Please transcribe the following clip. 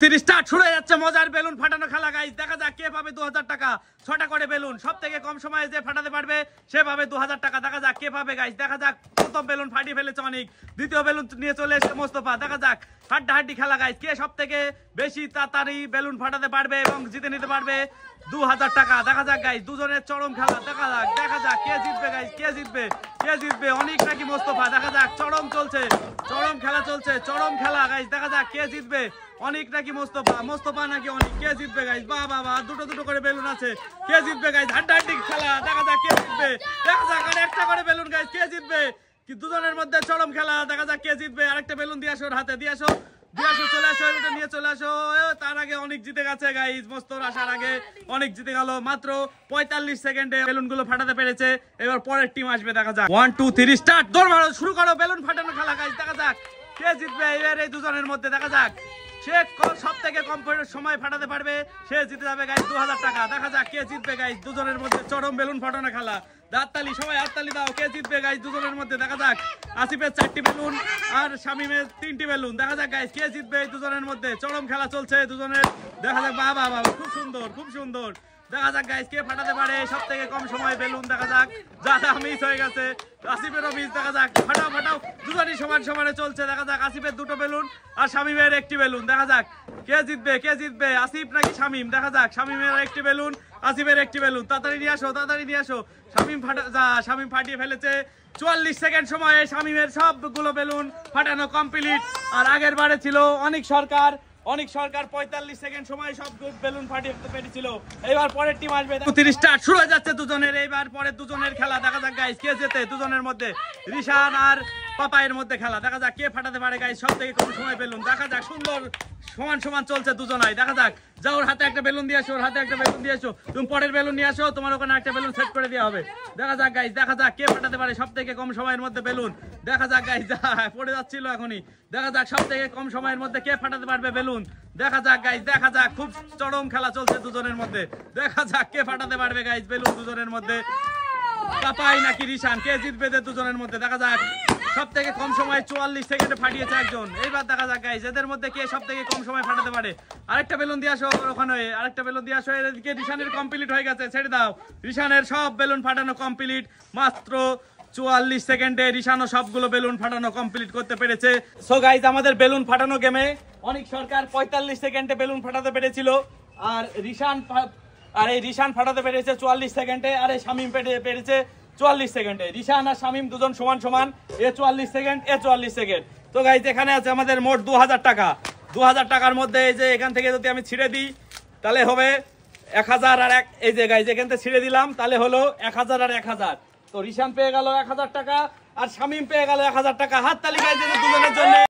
Start শুরু হয়ে যাচ্ছে মজার বেলুন ফাটানো খেলা গাইস। দেখা যাক কে পাবে 2000 টাকা। 6টা করে বেলুন, সবথেকে কম সময়ে যে ফাটাতে পারবে সে পাবে 2000 টাকা। দেখা যাক কে পাবে গাইস। দেখা যাক প্রথম বেলুন ফাটিয়ে ফেলেছে অনেক, দ্বিতীয় বেলুন নিয়ে চলে এসেছে মোস্তফা। দেখা যাক হাড্ডাহাড্ডি খেলা গাইস, কে সবথেকে বেশি তাড়াতাড়ি বেলুন ফাটাতে পারবে এবং জিতে নিতে পারবে 2000 টাকা। দেখা যাক গাইস দুজনের চরম খেলা। দেখা যাক কে জিতবে গাইস, কে জিতবে অনেক নাকি মোস্তফা। দেখা যাক চরম চলছে, চরম খেলা চলছে, চরম খেলা গাইস। দেখা যাক কে জিতবে, অনেক নাকি মোস্তফা নাকি অনেক। কে জিতবে গাইস? বাহ দুটো করে বেলুন আছে, কে জিতবে গাইস? হাড্ডাহাড্ডি খেলা। দেখা যাক কে জিতবে, দেখা যাক আর একটা করে বেলুন গাইস, কে জিতবে? কি দুজনের মধ্যে চরম খেলা। দেখা যাক কে জিতবে। আরেকটা বেলুন দিয়ে আসো, হাতে দিয়ে আসো, চলে আসো, এটা নিয়ে চলে আসো। তার আগে অনেক জিতে গেছে গাইস, মোস্তফার আসার আগে অনেক জিতে গেল। মাত্র 45 সেকেন্ডে বেলুন গুলো ফাটাতে পেরেছে। এবার পরের টিম আসবে। দেখা যাক 1 2 3 স্টার্ট। দৌড় মারো, শুরু করো বেলুন ফাটানো খেলা গাইস। দেখা যাক কে জিতবে এবার এই দুজনের মধ্যে। দেখা যাক সে সব থেকে কম সময় ফাটাতে পারবে সে জিতে যাবে গাইস 2000 টাকা। দেখা যাক কে জিতবে গাইস দুজনের মধ্যে। চরম বেলুন ফাটানো খেলা। হাততালি, সবাই হাততালি দাও। কে জিতবে গাইস দুজনের মধ্যে? দেখা যাক আসিফের 4টি বেলুন আর শামিমের 3টি বেলুন। দেখা যাক গাইস কে জিতবে এই দুজনের মধ্যে। চরম খেলা চলছে দুজনের। দেখা যাক বাহ খুব সুন্দর। দেখা যাক গাইস কে ফাটাতে পারে সব থেকে কম সময় বেলুন। দেখা যাক যা মিস হয়ে গেছে, আসিফেরও মিস। দেখা যাক ফাটাও দুজনই সমানে চলছে। দেখা যাক আসিফের 2টো বেলুন আর শামিমের 1টি বেলুন। দেখা যাক কে জিতবে আসিফ নাকি শামিম। দেখা যাক শামিমের 1টি বেলুন, আসিফের 1টি বেলুন। তাড়াতাড়ি নিয়ে আসো। শামিম ফাটিয়ে ফেলেছে। 44 সেকেন্ড সময়ে শামিমের সবগুলো বেলুন ফাটানো কমপ্লিট। আর আগের বারে ছিল অনেক সরকার 45 সেকেন্ড সময় সব বেলুন ফাটিয়ে পেরেছিল। এবার পরের টিম আসবে। 30 স্টার্ট শুরু হয়ে যাচ্ছে দুজনের। এইবার পরে দুজনের খেলা। দেখা যাক গাইস কে জেতে দুজনের মধ্যে। রিশান আর পাপায়ের মধ্যে খেলা। দেখা যাক কে ফাটাতে পারে গাইস সব থেকে কম সময় বেলুন। দেখা যাক সুন্দর সমান চলছে দুজনাই। দেখা যাক যাও, ওর হাতে একটা বেলুন দিয়ে আসো, তুমি পরের বেলুন নিয়ে আসো, তোমার ওখানে একটা বেলুন সেট করে দেওয়া হবে। দেখা যাক গাইস, দেখা যাক কে ফাটাতে পারে সব থেকে কম সময়ের মধ্যে বেলুন। দেখা যাক গাইস, পড়ে যাচ্ছিল এখনই। দেখা যাক সব থেকে কম সময়ের মধ্যে কে ফাটাতে পারবে বেলুন। দেখা যাক গাইস, দেখা যাক খুব চরম খেলা চলছে দুজনের মধ্যে। দেখা যাক কে ফাটাতে পারবে গাইস বেলুন দুজনের মধ্যে। পাপাই নাকি রিশান, কে জিতবে দুজনের মধ্যে? দেখা যাক সব থেকে কম সময় 44 সেকেন্ডে ফাটিয়েছে একজন। এইবার দেখা যাক গাইস এদের মধ্যে কে সব থেকে কম সময় ফাটাতে পারে। আরেকটা বেলুন দিয়ে আসো ওখানে, আরেকটা বেলুন দিয়ে আসো। এদিকে রিশানের কমপ্লিট হয়ে গেছে, ছেড়ে দাও। রিশানের সব বেলুন ফাটানো কমপ্লিট। মাত্র 44 সেকেন্ডে রিশানও সবগুলো বেলুন ফাটানো কমপ্লিট করতে পেরেছে। সো গাইস আমাদের বেলুন ফাটানো গেমে অনেক সরকার 45 সেকেন্ডে বেলুন ফাটাতে পেরেছিল। আর এই রিশান ফাটাতে পেরেছে 44 সেকেন্ডে। আর এই শামিম পেরেছে 44 সেকেন্ডে। রিশান আর শামিম দুজন সমান। এ 44 সেকেন্ড, এ 44 সেকেন্ড। তো গাইস এখানে আছে আমাদের মোট 2000 টাকা। 2000 টাকার মধ্যে এই যে এখান থেকে যদি আমি ছিঁড়ে দিই তাহলে হবে 1000 আর 1। এই যে গাইস এখান থেকে ছিঁড়ে দিলাম তাহলে হলো 1000 আর 1000। তো রিশান পেয়ে গেল 1000 টাকা আর শামিম পেয়ে গেল 1000 টাকা। হাততালি গাইস দুজনের জন্য।